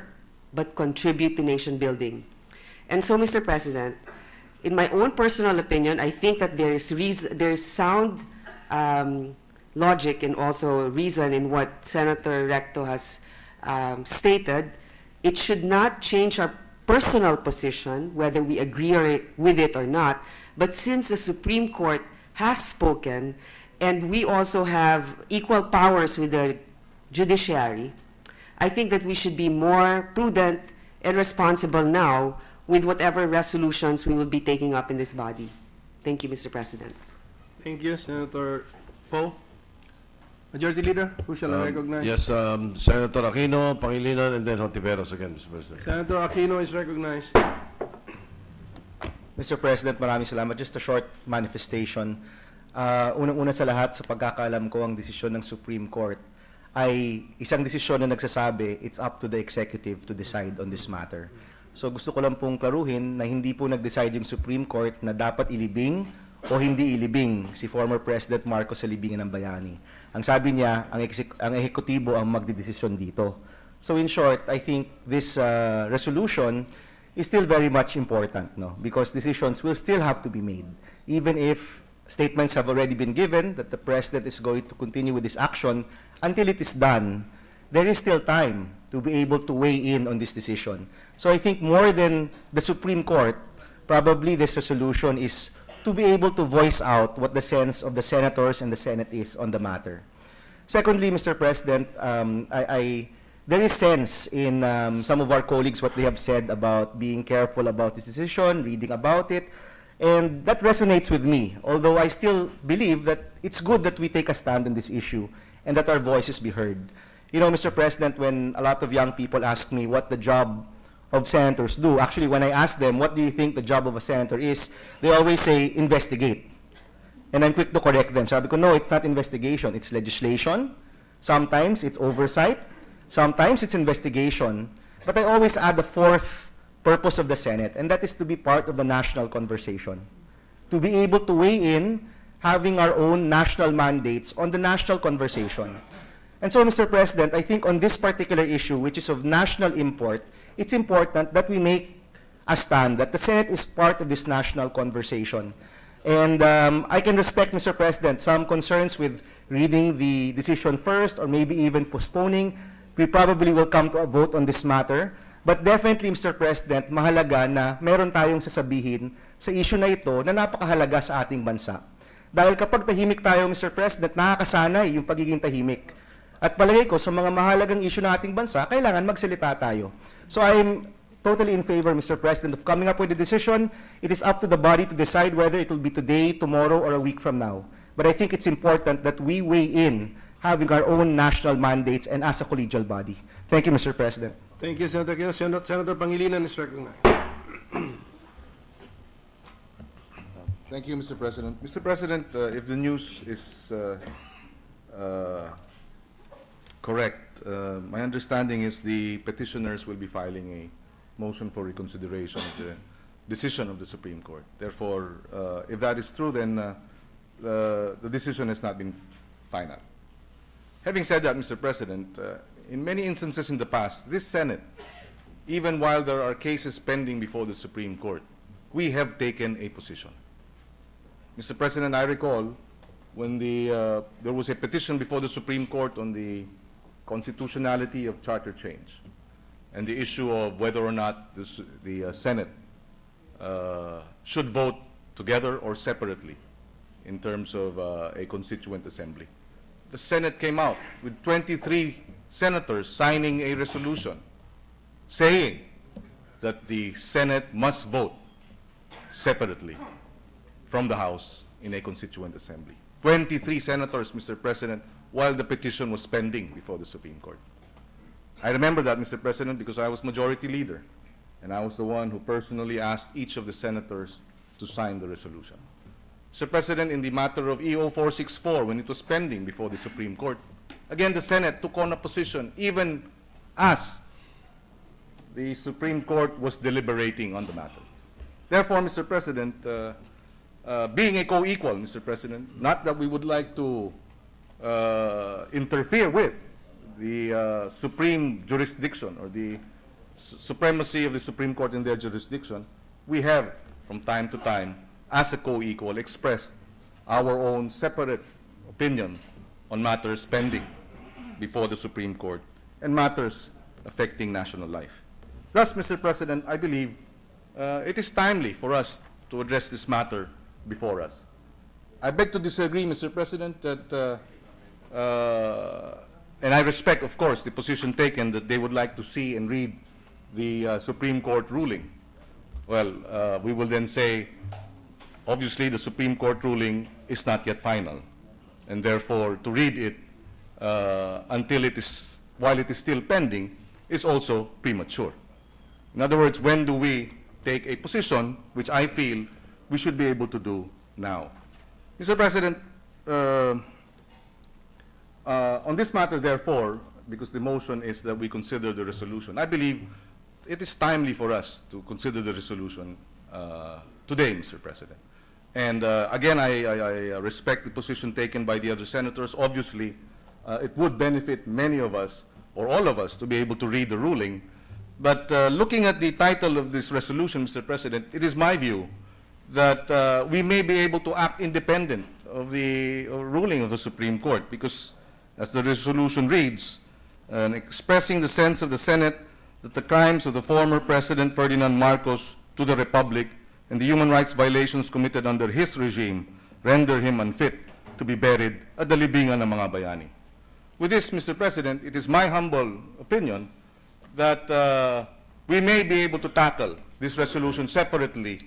but contribute to nation building. And so, Mr. President, in my own personal opinion, I think that there is sound logic and also reason in what Senator Recto has stated. It should not change our personal position, whether we agree with it or not, but since the Supreme Court has spoken, and we also have equal powers with the judiciary, I think that we should be more prudent and responsible now with whatever resolutions we will be taking up in this body. Thank you, Mr. President. Thank you, Senator Poe. Majority Leader, who shall I recognize? Yes, Senator Aquino, Pangilinan, and then Hontiveros again, Mr. President. Senator Aquino is recognized. Mr. President, maraming salamat. Just a short manifestation. Unang-una sa lahat, sa pagkakaalam ko, ang desisyon ng Supreme Court ay isang desisyon na nagsasabi, it's up to the executive to decide on this matter. So gusto ko lang pong klaruhin na hindi po nag-decide yung Supreme Court na dapat ilibing o hindi ilibing si former President Marcos sa libingan ng bayani. Ang sabi niya, ang ehekutibo ang magdedesisyon dito. So in short, I think this resolution is still very much important, no? Because decisions will still have to be made, even if statements have already been given that the President is going to continue with this action. Until it is done, there is still time to be able to weigh in on this decision. So I think more than the Supreme Court, probably this resolution is to be able to voice out what the sense of the senators and the Senate is on the matter. Secondly, Mr. President, there is sense in some of our colleagues what they have said about being careful about this decision, reading about it, and that resonates with me, although I still believe that it's good that we take a stand on this issue and that our voices be heard. You know, Mr. President, when a lot of young people ask me what the job of senators do, actually when I ask them, what do you think the job of a senator is, they always say, investigate. And I'm quick to correct them. Sabi ko, no, it's not investigation, it's legislation. Sometimes it's oversight. Sometimes it's investigation. But I always add the fourth purpose of the Senate, and that is to be part of the national conversation. To be able to weigh in, having our own national mandates on the national conversation. And so, Mr. President, I think on this particular issue, which is of national import, it's important that we make a stand, that the Senate is part of this national conversation. And I can respect, Mr. President, some concerns with reading the decision first or maybe even postponing. We probably will come to a vote on this matter. But definitely, Mr. President, mahalaga na meron tayong sasabihin sa issue na ito na napakahalaga sa ating bansa. Dahil kapag tahimik tayo, Mr. President, nakakasanay yung pagiging tahimik. At palagay ko, sa mga mahalagang issue ng ating bansa, kailangan magsalita tayo. So I'm totally in favor, Mr. President, of coming up with a decision. It is up to the body to decide whether it will be today, tomorrow, or a week from now. But I think it's important that we weigh in having our own national mandates and as a collegial body. Thank you, Mr. President. Thank you, Senator Aquino. Senator Pangilinan is recognized. Thank you, Mr. President. Mr. President, if the news is correct, my understanding is the petitioners will be filing a motion for reconsideration of the decision of the Supreme Court. Therefore, if that is true, then the decision has not been final. Having said that, Mr. President, in many instances in the past, this Senate, even while there are cases pending before the Supreme Court, we have taken a position. Mr. President, I recall when there was a petition before the Supreme Court on the constitutionality of charter change and the issue of whether or not the Senate should vote together or separately in terms of a constituent assembly. The Senate came out with 23 senators signing a resolution saying that the Senate must vote separately from the House in a constituent assembly. 23 senators, Mr. President, while the petition was pending before the Supreme Court. I remember that, Mr. President, because I was majority leader, and I was the one who personally asked each of the senators to sign the resolution. Mr. President, in the matter of EO 464, when it was pending before the Supreme Court, again, the Senate took on a position, even as the Supreme Court was deliberating on the matter. Therefore, Mr. President, being a co-equal, Mr. President, not that we would like to interfere with the supreme jurisdiction or the supremacy of the Supreme Court in their jurisdiction, we have, from time to time, as a co-equal, expressed our own separate opinion on matters pending before the Supreme Court and matters affecting national life. Thus, Mr. President, I believe it is timely for us to address this matter before us. I beg to disagree, Mr. President, that, and I respect, of course, the position taken that they would like to see and read the Supreme Court ruling. Well, we will then say, obviously, the Supreme Court ruling is not yet final, and therefore, to read it until it is, while it is still pending, is also premature. In other words, when do we take a position, which I feel we should be able to do now? Mr. President, on this matter, therefore, because the motion is that we consider the resolution, I believe it is timely for us to consider the resolution today, Mr. President. And again, I respect the position taken by the other senators. Obviously, it would benefit many of us or all of us, to be able to read the ruling. But looking at the title of this resolution, Mr. President, it is my view that we may be able to act independent of the ruling of the Supreme Court, because as the resolution reads, expressing the sense of the Senate that the crimes of the former President Ferdinand Marcos to the Republic and the human rights violations committed under his regime render him unfit to be buried at the libingan ng mga bayani. With this, Mr. President, it is my humble opinion that we may be able to tackle this resolution separately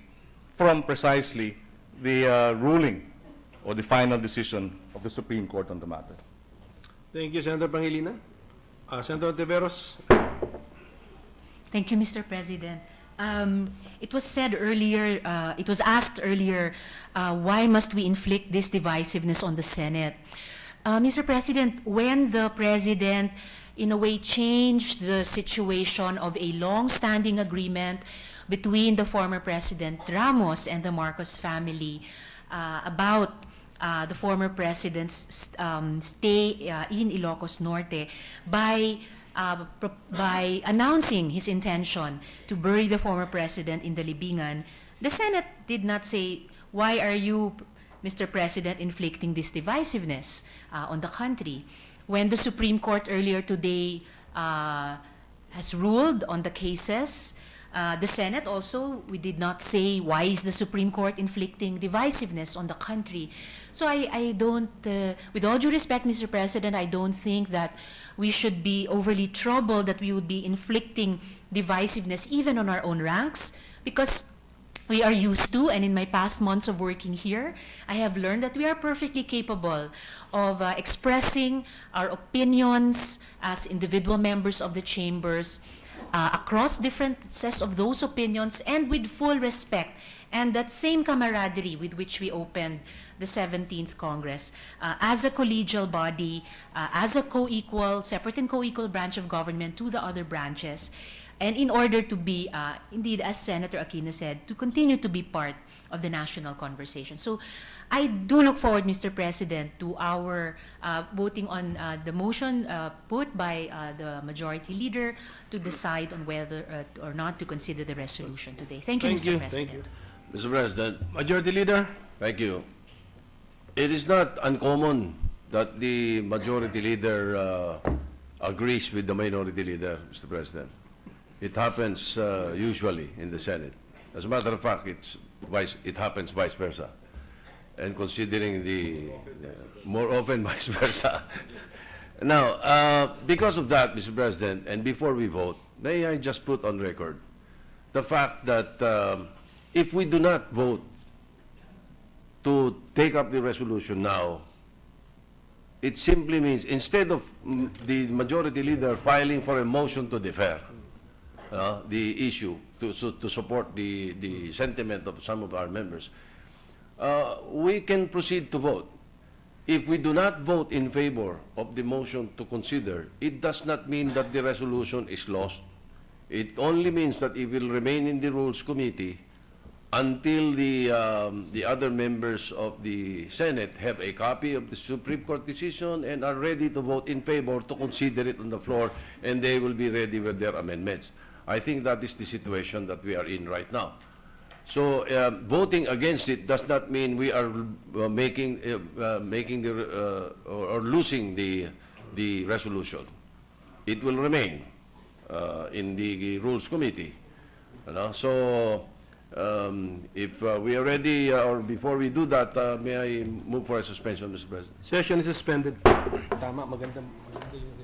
from precisely the ruling or the final decision of the Supreme Court on the matter. Thank you, Senator Pangilinan. Senator Hontiveros. Thank you, Mr. President. It was said earlier, it was asked earlier, why must we inflict this divisiveness on the Senate? Mr. President, when the President, in a way, changed the situation of a long-standing agreement between the former President Ramos and the Marcos family about the former President's stay in Ilocos Norte by announcing his intention to bury the former President in the libingan, the Senate did not say, why are you, Mr. President, inflicting this divisiveness on the country? When the Supreme Court earlier today has ruled on the cases, the Senate also, we did not say, why is the Supreme Court inflicting divisiveness on the country? So I don't, with all due respect, Mr. President, I don't think that we should be overly troubled that we would be inflicting divisiveness even on our own ranks, because we are used to, and in my past months of working here, I have learned that we are perfectly capable of expressing our opinions as individual members of the chambers across different sets of those opinions and with full respect and that same camaraderie with which we opened the 17th Congress as a collegial body, as a co-equal, separate and co-equal branch of government to the other branches. And in order to be, indeed, as Senator Aquino said, to continue to be part of the national conversation. So I do look forward, Mr. President, to our voting on the motion put by the Majority Leader to decide on whether or not to consider the resolution today. Thank you, Mr. President. Thank you. Mr. President, Majority Leader. thank you. It is not uncommon that the Majority Leader agrees with the Minority Leader, Mr. President. It happens usually in the Senate. As a matter of fact, it happens vice versa. And considering the more often vice versa. Now, because of that, Mr. President, and before we vote, may I just put on record the fact that if we do not vote to take up the resolution now, it simply means instead of the Majority Leader filing for a motion to defer the issue to support the sentiment of some of our members, we can proceed to vote. If we do not vote in favor of the motion to consider, it does not mean that the resolution is lost. It only means that it will remain in the Rules Committee until the other members of the Senate have a copy of the Supreme Court decision and are ready to vote in favor to consider it on the floor, and they will be ready with their amendments. I think that is the situation that we are in right now. So voting against it does not mean we are making or losing the resolution. It will remain in the Rules Committee. So if we are ready, or before we do that, may I move for a suspension, Mr. President? Session is suspended. Tama, maganda yung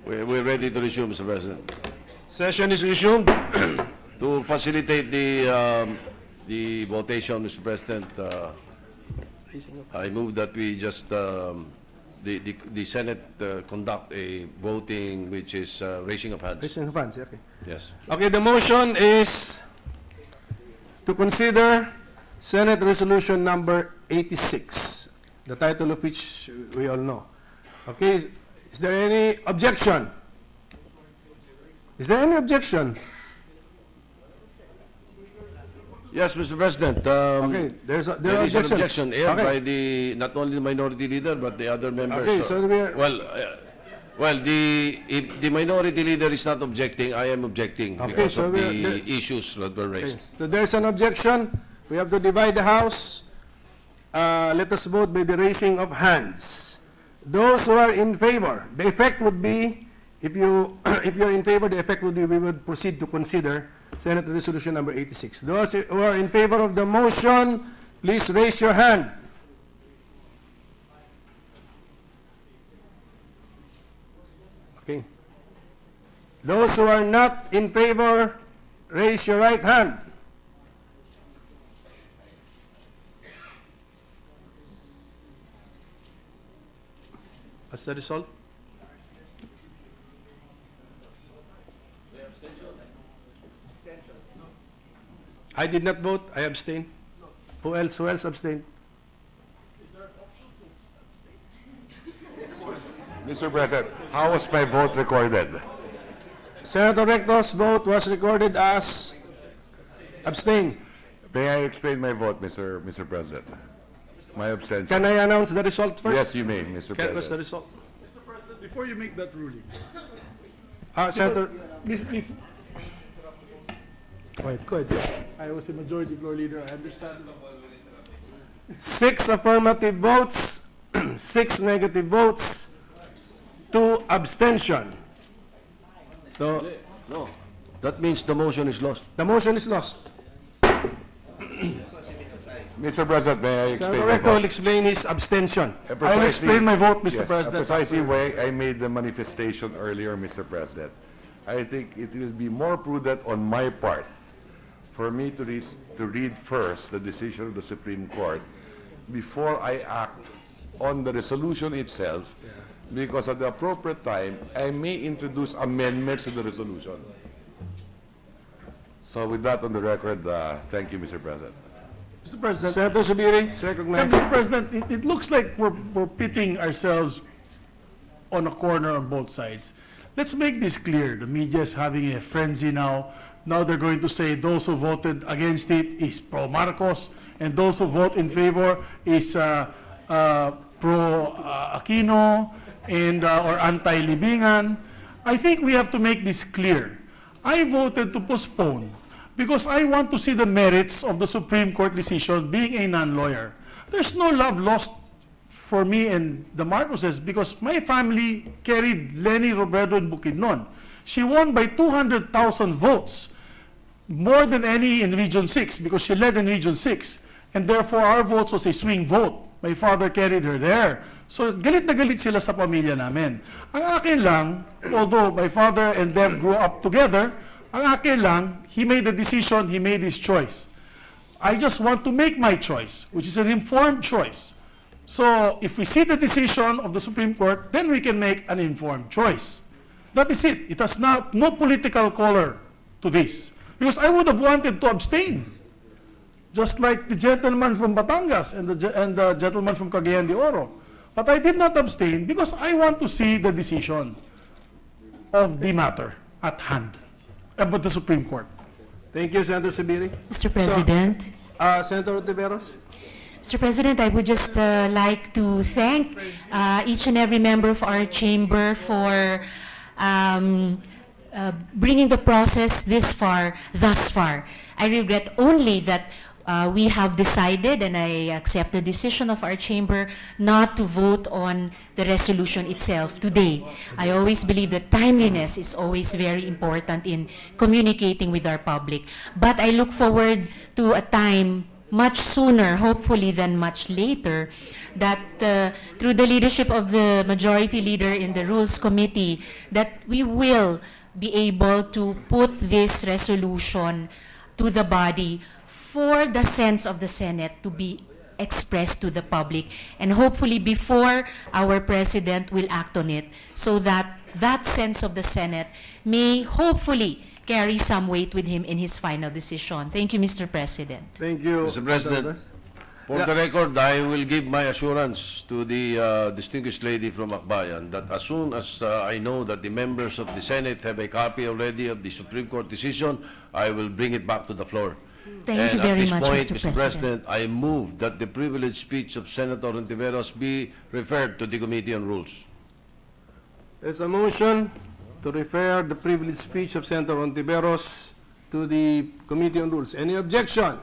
We're ready to resume, Mr. President. Session is resumed. To facilitate the votation, Mr. President, I move that we just, the Senate conduct a voting which is raising of hands. Raising of hands, okay. Yes. Okay, the motion is to consider Senate Resolution number 86, the title of which we all know. Okay, is there any objection? Is there any objection? Yes, Mr. President. Okay, there are There is an objections. objection here Okay. by the, not only the minority leader, but the other members. Okay, so we are, Well, if the minority leader is not objecting, I am objecting Okay, because so of we the are- issues that were okay, raised. so there's an objection. We have to divide the House. Let us vote by the raising of hands. Those who are in favor, the effect would be, if you're in favor, the effect would be we would proceed to consider Senate Resolution number 86. Those who are in favor of the motion, please raise your hand. Okay. Those who are not in favor, raise your right hand. What's the result? I did not vote. I abstain. Who else? Who else abstained? Mr. President, how was my vote recorded? Senator Recto's vote was recorded as abstain. May I explain my vote, Mr. President? My abstention. Can I announce the result first? Yes, you may, Mr. What's the President. result? Mr. President, before you make that ruling, Senator, go ahead. I was a majority floor leader. I understand. 6 affirmative votes, 6 negative votes, 2 abstention. So No, that means the motion is lost. the motion is lost. Mr. President, may I explain Senator my Recto will vote? explain his abstention. I'll explain my vote, Mr. Yes, President. a precisely way I made the manifestation earlier, Mr. President. I think it will be more prudent on my part for me to read first the decision of the Supreme Court before I act on the resolution itself, because at the appropriate time, I may introduce amendments to the resolution. So with that on the record, thank you, Mr. President. Mr. President, Senator Subiri is yeah, recognized. Mr. President, it looks like we're pitting ourselves on a corner on both sides. Let's make this clear. The media is having a frenzy now. Now they're going to say those who voted against it is pro-Marcos, and those who vote in favor is pro-Aquino and or anti-Libingan. I think we have to make this clear. I voted to postpone because I want to see the merits of the Supreme Court decision being a non-lawyer. There's no love lost for me and the Marcoses because my family carried Leni Robredo in Bukidnon. She won by 200,000 votes, more than any in Region 6 because she led in Region 6. And therefore, our votes was a swing vote. My father carried her there. So, galit na galit sila sa pamilya namin. Ang akin lang, although my father and them grew up together, ang akin lang, he made the decision, he made his choice. I just want to make my choice, which is an informed choice. So, if we see the decision of the Supreme Court, then we can make an informed choice. That is it. It has no political color to this. Because I would have wanted to abstain. just like the gentleman from Batangas and the gentleman from Cagayan de Oro. But I did not abstain because I want to see the decision of the matter at hand about the Supreme Court. Thank you, Senator Subiri. Mr. President. Senator Hontiveros. Mr. President, I would just like to thank each and every member of our chamber for bringing the process thus far. I regret only that we have decided, and I accept the decision of our chamber, not to vote on the resolution itself today. I always believe that timeliness is always very important in communicating with our public. But I look forward to a time much sooner, hopefully, than much later, that through the leadership of the Majority Leader in the Rules Committee, that we will be able to put this resolution to the body for the sense of the Senate to be expressed to the public, and hopefully before our President will act on it, so that that sense of the Senate may hopefully carry some weight with him in his final decision. Thank you, Mr. President. Thank you, Mr. President, for the record, I will give my assurance to the distinguished lady from Akbayan that as soon as I know that the members of the Senate have a copy already of the Supreme Court decision, I will bring it back to the floor. Thank you very much, At this point, Mr. Mr. President, I move that the privileged speech of Senator Hontiveros be referred to the Committee on Rules. There's a motion to refer the privileged speech of Senator Hontiveros to the Committee on Rules. Any objection?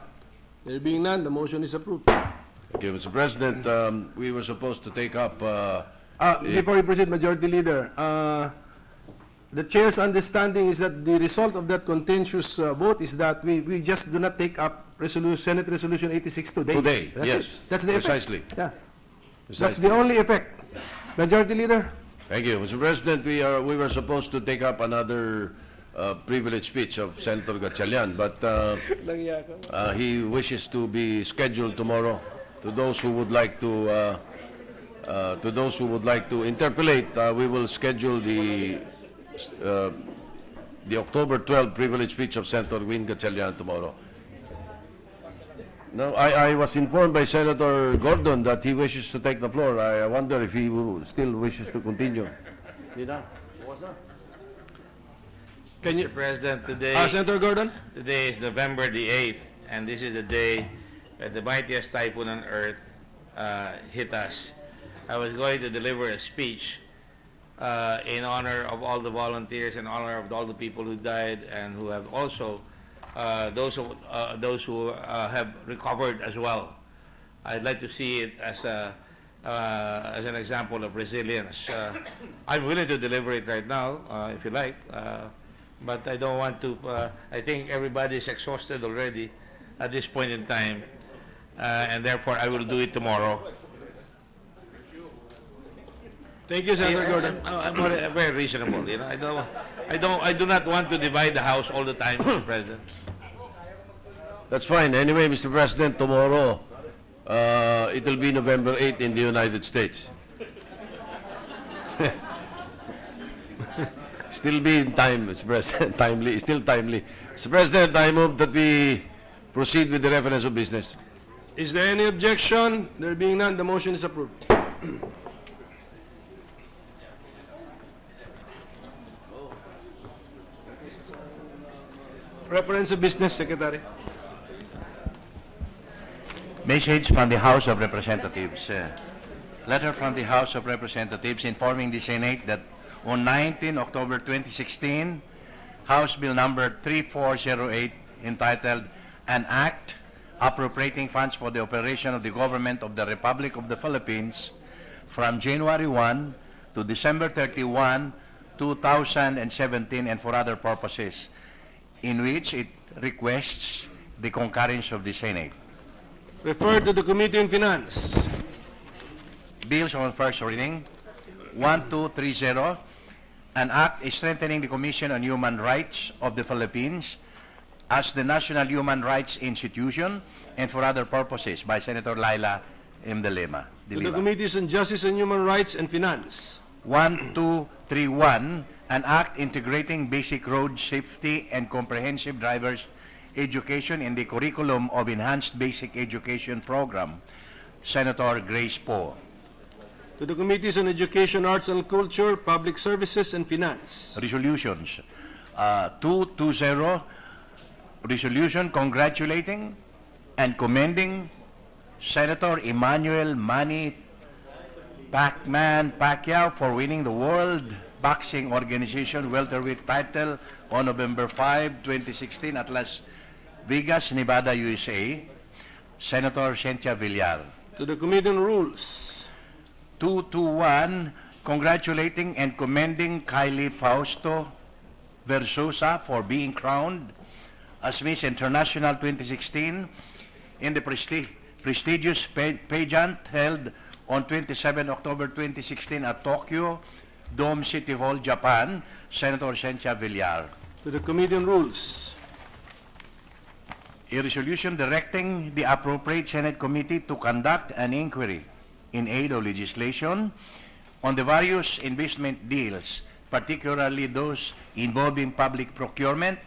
There being none, the motion is approved. Thank you, Mr. President. We were supposed to take up... Before you proceed, Majority Leader, the Chair's understanding is that the result of that contentious vote is that we just do not take up Senate Resolution 86 today. Today, That's yes. it. That's the Precisely. effect. Yeah. That's Precisely. the only effect. Majority Leader? Thank you, Mr. President. We were supposed to take up another privileged speech of Senator Gatchalian, but he wishes to be scheduled tomorrow. To those who would like to interpolate, we will schedule the October 12 privileged speech of Senator Win Gatchalian tomorrow. No, I was informed by Senator Gordon that he wishes to take the floor. I wonder if he still wishes to continue. Can you, Mr. President, today, Senator Gordon? today is November the 8th, and this is the day that the mightiest typhoon on earth hit us. I was going to deliver a speech in honor of all the volunteers, in honor of all the people who died and who have also those who have recovered as well. I'd like to see it as an example of resilience. I'm willing to deliver it right now, if you like, but I don't want to. I think everybody is exhausted already at this point in time, and therefore I will do it tomorrow. Thank you, Senator Gordon. I'm very reasonable. You know, I do not want to divide the House all the time, Mr. President. That's fine. Anyway, Mr. President, tomorrow it will be November 8th in the United States. Still be in time, Mr. President. Timely, still timely. Mr. President, I move that we proceed with the reference of business. Is there any objection? There being none, the motion is approved. Reference of business, Secretary. Message from the House of Representatives. Letter from the House of Representatives informing the Senate that on 19 October 2016, House Bill number 3408 entitled An Act Appropriating Funds for the Operation of the Government of the Republic of the Philippines from January 1 to December 31, 2017 and for other purposes, in which it requests the concurrence of the Senate. Referred to the Committee on Finance. Bills on first reading. 1230, an act strengthening the Commission on Human Rights of the Philippines as the National Human Rights Institution and for other purposes by Senator Laila M. De Lima. To the Committees on Justice and Human Rights and Finance. 1231, an act integrating basic road safety and comprehensive drivers education in the curriculum of Enhanced Basic Education Program, Senator Grace Poe. To the Committees on Education, Arts and Culture, Public Services, and Finance. Resolutions. 220, resolution congratulating and commending Senator Emmanuel Manny Pacquiao for winning the World Boxing Organization welterweight title on November 5, 2016 at Las Vegas, Nevada, USA. Senator Cynthia Villar. To the Committee on Rules. 221, congratulating and commending Kylie Fausto Versosa for being crowned as Miss International 2016 in the prestigious pageant held on 27 October 2016 at Tokyo Dome City Hall, Japan. Senator Cynthia Villar. To the Committee on Rules. A resolution directing the appropriate Senate committee to conduct an inquiry in aid of legislation on the various investment deals, particularly those involving public procurement,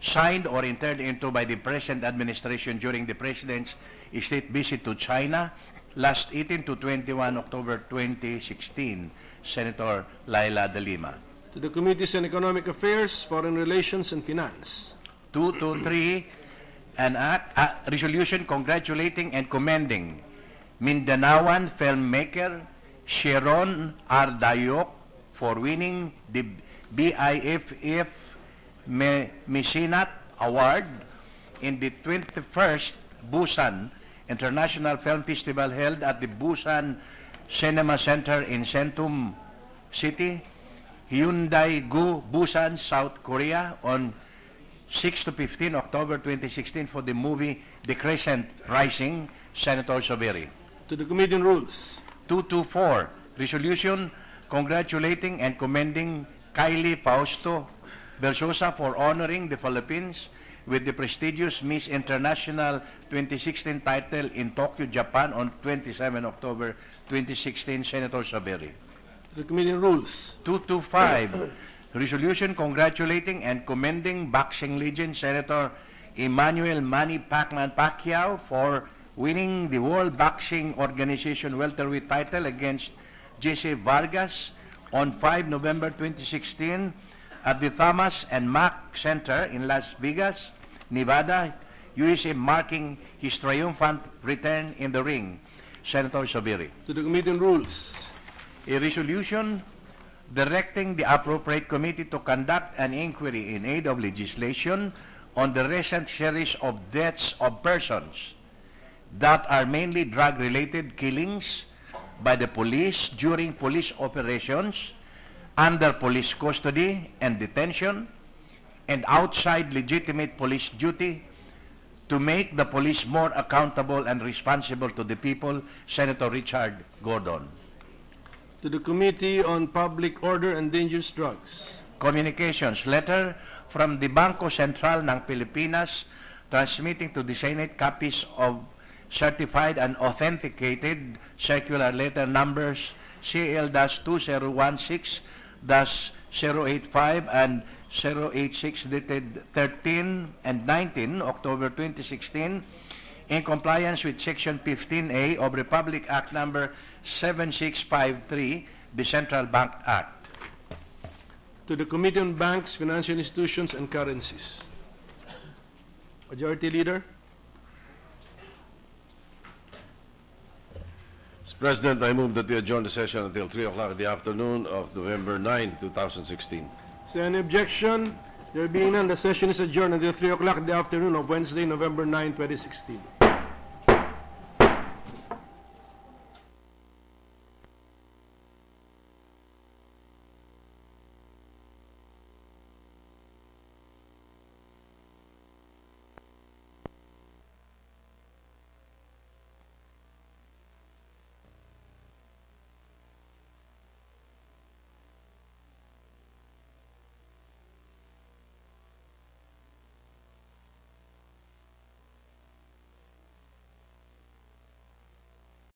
signed or entered into by the present administration during the President's state visit to China last 18 to 21 October 2016. Senator Laila De Lima. To the Committees on Economic Affairs, Foreign Relations, and Finance. 223, an resolution congratulating and commending Mindanaoan filmmaker Sharon R. Dayok for winning the BIFF Mecenat Award in the 21st Busan International Film Festival held at the Busan Cinema Center in Centum City, Hyundai-gu, Busan, South Korea on 6 to 15 October 2016 for the movie The Crescent Rising. Senator Soberi. To the Committee on Rules. 224, resolution congratulating and commending Kylie Fausto Versosa for honoring the Philippines with the prestigious Miss International 2016 title in Tokyo, Japan on 27 October 2016. Senator Soberi. To the Committee on Rules. 225, resolution congratulating and commending boxing legend Senator Emmanuel Manny Pacquiao for winning the World Boxing Organization welterweight title against Jesse Vargas on 5 November 2016 at the Thomas and Mack Center in Las Vegas, Nevada, USA, marking his triumphant return in the ring. Senator Sobiri. To the Committee on Rules. A resolution directing the appropriate committee to conduct an inquiry in aid of legislation on the recent series of deaths of persons that are mainly drug-related killings by the police during police operations, under police custody and detention, and outside legitimate police duty to make the police more accountable and responsible to the people. Senator Richard Gordon. To the Committee on Public Order and Dangerous Drugs. Communications, letter from the Bangko Sentral ng Pilipinas transmitting to the Senate copies of certified and authenticated circular letter numbers CL-2016-085 and 086 dated 13 and 19 October 2016 in compliance with Section 15A of Republic Act number 7653, the Central Bank Act. To the Committee on Banks, Financial Institutions, and Currencies. Majority Leader. Mr. President, I move that we adjourn the session until 3 o'clock in the afternoon of November 9, 2016. Is there any objection? There being none, the session is adjourned until 3 o'clock in the afternoon of Wednesday, November 9, 2016.